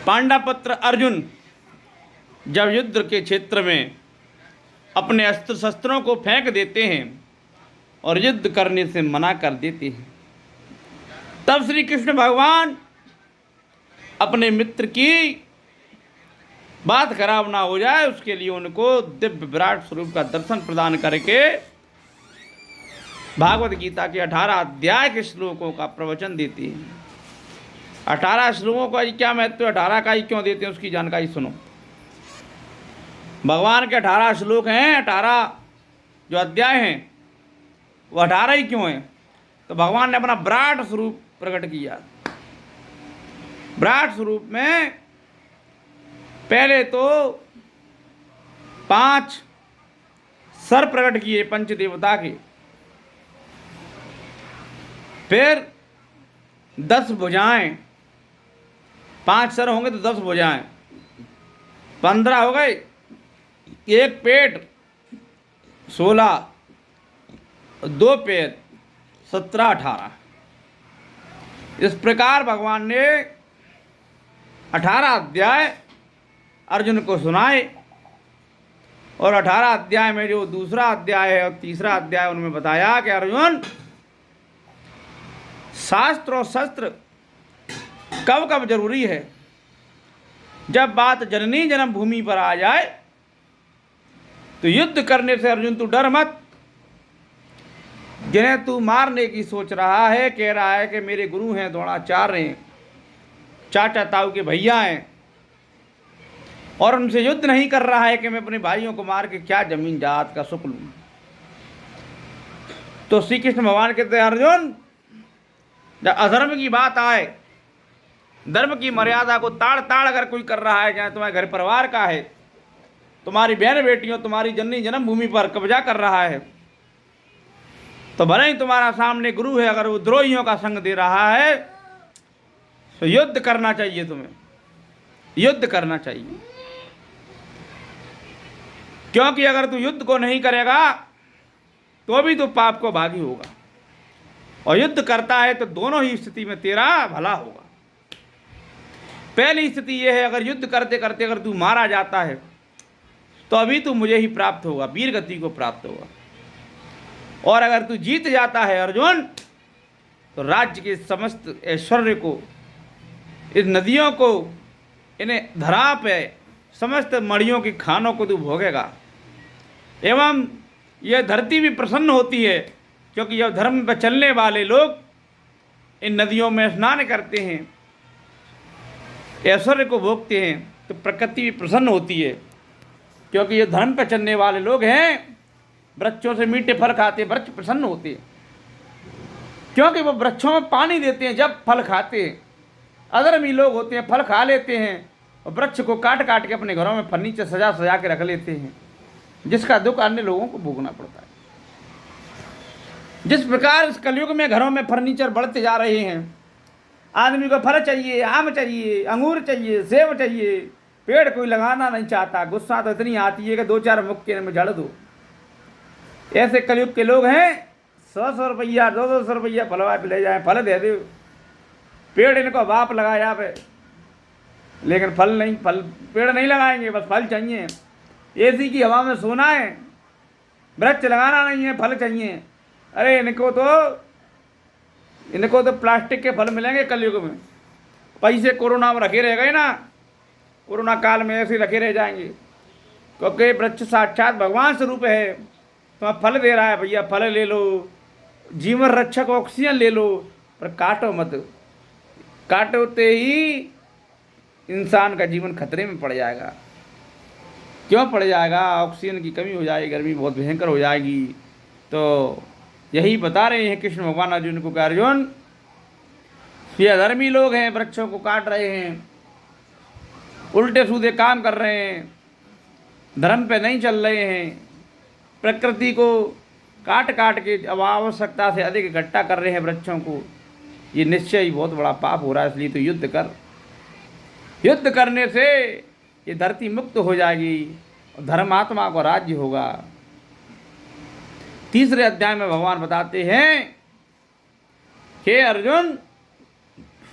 पांडवपुत्र अर्जुन जब युद्ध के क्षेत्र में अपने अस्त्र शस्त्रों को फेंक देते हैं और युद्ध करने से मना कर देते हैं, तब श्री कृष्ण भगवान अपने मित्र की बात खराब ना हो जाए उसके लिए उनको दिव्य विराट स्वरूप का दर्शन प्रदान करके भागवत गीता के 18 अध्याय के श्लोकों का प्रवचन देते हैं। 18 श्लोकों का क्या महत्व, 18 का ही क्यों देते हैं उसकी जानकारी सुनो। भगवान के 18 श्लोक हैं, 18 जो अध्याय हैं वो 18 ही क्यों हैं? तो भगवान ने अपना विराट स्वरूप प्रकट किया। विराट स्वरूप में पहले तो 5 सर प्रकट किए पंचदेवता के, फिर 10 भुजाएं, 5 सर होंगे तो 10 भुजाएं, 15 हो गए, 1 पेट, 16, 2 पैर, 17, 18। इस प्रकार भगवान ने 18 अध्याय अर्जुन को सुनाए और 18 अध्याय में जो दूसरा अध्याय है और तीसरा अध्याय उनमें बताया कि अर्जुन शास्त्र और शस्त्र कब कब जरूरी है। जब बात जननी जन्मभूमि पर आ जाए तो युद्ध करने से अर्जुन तू डर मत। जिन्हें तू मारने की सोच रहा है, कह रहा है कि मेरे गुरु हैं, द्रोणाचार्य हैं, चाचा ताऊ के भैया हैं, और उनसे युद्ध नहीं कर रहा है कि मैं अपने भाइयों को मार के क्या जमीन जात का सुख लूं। तो श्री कृष्ण भगवान कहते हैं अर्जुन, जब अधर्म की बात आए, धर्म की मर्यादा को ताड़ ताड़ अगर कोई कर रहा है, चाहे तुम्हारे घर परिवार का है, तुम्हारी बहन बेटियों, तुम्हारी जननी जन्मभूमि पर कब्जा कर रहा है, तो भले ही तुम्हारा सामने गुरु है, अगर वो द्रोहियों का संग दे रहा है तो युद्ध करना चाहिए, तुम्हें युद्ध करना चाहिए। क्योंकि अगर तू युद्ध को नहीं करेगा तो भी तू पाप को भागी होगा, और युद्ध करता है तो दोनों ही स्थिति में तेरा भला होगा। पहली स्थिति यह है, अगर युद्ध करते करते अगर तू मारा जाता है तो अभी तू मुझे ही प्राप्त होगा, वीर गति को प्राप्त होगा। और अगर तू जीत जाता है अर्जुन तो राज्य के समस्त ऐश्वर्य को, इस नदियों को, इन्हें धरा पे समस्त मड़ियों की खानों को तू भोगेगा। एवं यह धरती भी प्रसन्न होती है, क्योंकि जब धर्म पर चलने वाले लोग इन नदियों में स्नान करते हैं, ऐश्वर्य को भोगते हैं, तो प्रकृति भी प्रसन्न होती है। क्योंकि ये धर्म पर चलने वाले लोग हैं, वृक्षों से मीठे फल खाते हैं, वृक्ष प्रसन्न होते हैं, क्योंकि वो वृक्षों में पानी देते हैं जब फल खाते हैं। अधर्मी लोग होते हैं, फल खा लेते हैं और वृक्ष को काट काट के अपने घरों में फर्नीचर सजा सजा के रख लेते हैं, जिसका दुख अन्य लोगों को भोगना पड़ता है। जिस प्रकार इस कलयुग में घरों में फर्नीचर बढ़ते जा रहे हैं, आदमी को फल चाहिए, आम चाहिए, अंगूर चाहिए, सेब चाहिए, पेड़ कोई लगाना नहीं चाहता। गुस्सा तो इतनी आती है कि 2-4 मुक्के में जड़ दो। ऐसे कलयुग के लोग हैं, 100 रुपया, 200 रुपया फलवा पे ले जाए, फल दे दो। पेड़ इनको बाप लगाया पे, लेकिन फल नहीं, फल पेड़ नहीं लगाएंगे, बस फल चाहिए। एसी की हवा में सोना है, वृक्ष लगाना नहीं है, फल चाहिए। अरे इनको तो प्लास्टिक के फल मिलेंगे कलयुग में। पैसे कोरोना में रखे रह गए ना, कोरोना काल में ऐसे रखे रह जाएंगे, क्योंकि वृक्ष साक्षात भगवान स्वरूप है। तो फल दे रहा है, भैया फल ले लो, जीवन रक्षक ऑक्सीजन ले लो, पर काटो मत। काटोते ही इंसान का जीवन खतरे में पड़ जाएगा। क्यों पड़ जाएगा? ऑक्सीजन की कमी हो जाएगी, गर्मी बहुत भयंकर हो जाएगी। तो यही बता रहे हैं कृष्ण भगवान अर्जुन को कि अर्जुन, ये अधर्मी लोग हैं, वृक्षों को काट रहे हैं, उल्टे सीधे काम कर रहे हैं, धर्म पे नहीं चल रहे हैं, प्रकृति को काट काट के अब आवश्यकता से अधिक इकट्ठा कर रहे हैं वृक्षों को। ये निश्चय ही बहुत बड़ा पाप हो रहा है। इसलिए तो युद्ध कर। युद्ध करने से ये धरती मुक्त हो जाएगी और धर्मात्मा को राज्य होगा। तीसरे अध्याय में भगवान बताते हैं कि अर्जुन,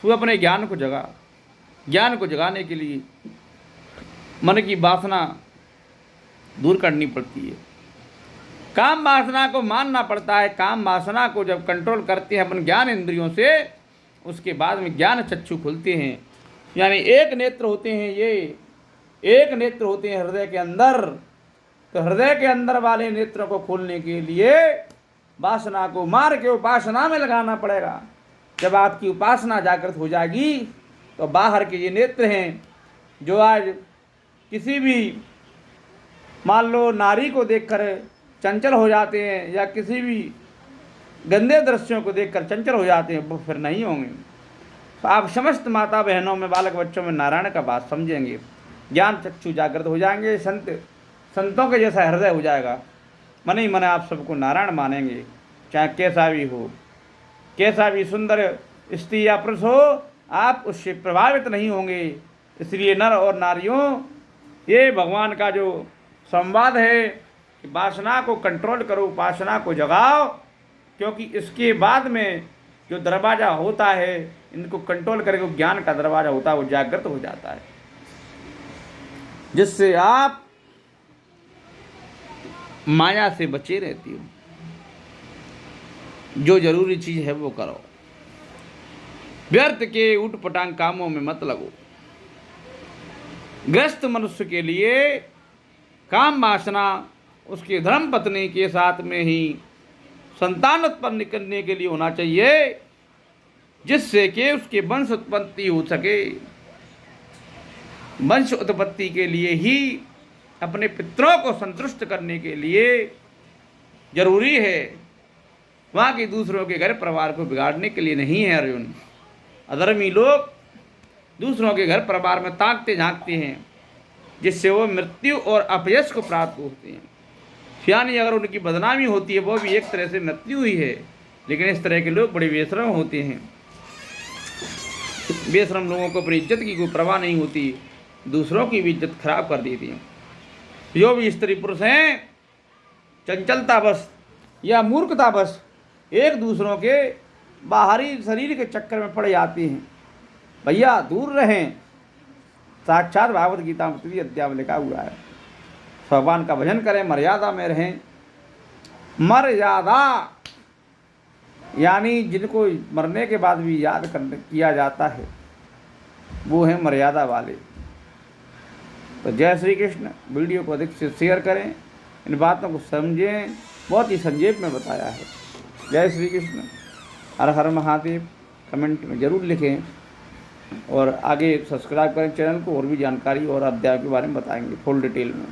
तू अपने ज्ञान को जगा। ज्ञान को जगाने के लिए मन की वासना दूर करनी पड़ती है। काम वासना को मानना पड़ता है। काम वासना को जब कंट्रोल करते हैं अपन ज्ञान इंद्रियों से, उसके बाद में ज्ञान चक्षु खुलते हैं। यानी एक नेत्र होते हैं, ये एक नेत्र होते हैं हृदय के अंदर। तो हृदय के अंदर वाले नेत्रों को खोलने के लिए वासना को मार के उपासना में लगाना पड़ेगा। जब आपकी उपासना जागृत हो जाएगी तो बाहर के ये नेत्र हैं जो आज किसी भी मान लो नारी को देखकर चंचल हो जाते हैं या किसी भी गंदे दृश्यों को देखकर चंचल हो जाते हैं, वो फिर नहीं होंगे। तो आप समस्त माता बहनों में, बालक बच्चों में नारायण का बात समझेंगे, ज्ञान चक्षु जागृत हो जाएंगे, संतों के जैसा हृदय हो जाएगा। मन ही मन आप सबको नारायण मानेंगे, चाहे कैसा भी हो, कैसा भी सुंदर स्त्री या पुरुष हो, आप उससे प्रभावित नहीं होंगे। इसलिए नर और नारियों, ये भगवान का जो संवाद है कि वासना को कंट्रोल करो, उपासना को जगाओ, क्योंकि इसके बाद में जो दरवाज़ा होता है, इनको कंट्रोल करके ज्ञान का दरवाज़ा होता है, वो जागृत हो जाता है, जिससे आप माया से बचे रहती हो। जो जरूरी चीज़ है वो करो, व्यर्थ के उटपटांग कामों में मत लगो। ग्रस्त मनुष्य के लिए काम वासना उसके धर्म पत्नी के साथ में ही संतान उत्पन्न करने के लिए होना चाहिए, जिससे कि उसके वंश उत्पत्ति हो सके। वंश उत्पत्ति के लिए ही, अपने पितरों को संतुष्ट करने के लिए जरूरी है, वहाँ के दूसरों के घर परिवार को बिगाड़ने के लिए नहीं है। अर्जुन, अधर्मी लोग दूसरों के घर परिवार में ताकते झांकते हैं, जिससे वो मृत्यु और अपयश को प्राप्त होते हैं। यानी अगर उनकी बदनामी होती है, वो भी एक तरह से मृत्यु ही है। लेकिन इस तरह के लोग बड़े बेशरम होते हैं। बेशरम लोगों को अपनी इज्जत की कोई परवाह नहीं होती, दूसरों की भी इज्जत खराब कर देती है। जो भी स्त्री पुरुष हैं, चंचलता बस या मूर्खता बस एक दूसरों के बाहरी शरीर के चक्कर में पड़ जाती हैं। भैया दूर रहें। साक्षात भागवत गीता में 3 अध्याय में लिखा हुआ है, भगवान का भजन करें, मर्यादा में रहें। मर्यादा यानी जिनको मरने के बाद भी याद किया जाता है, वो है मर्यादा वाले। तो जय श्री कृष्ण। वीडियो को अधिक से शेयर करें, इन बातों को समझें, बहुत ही संक्षेप में बताया है। जय श्री कृष्ण। हर हर महादेव। कमेंट में ज़रूर लिखें और आगे सब्सक्राइब करें चैनल को, और भी जानकारी और अध्याय के बारे में बताएंगे फुल डिटेल में।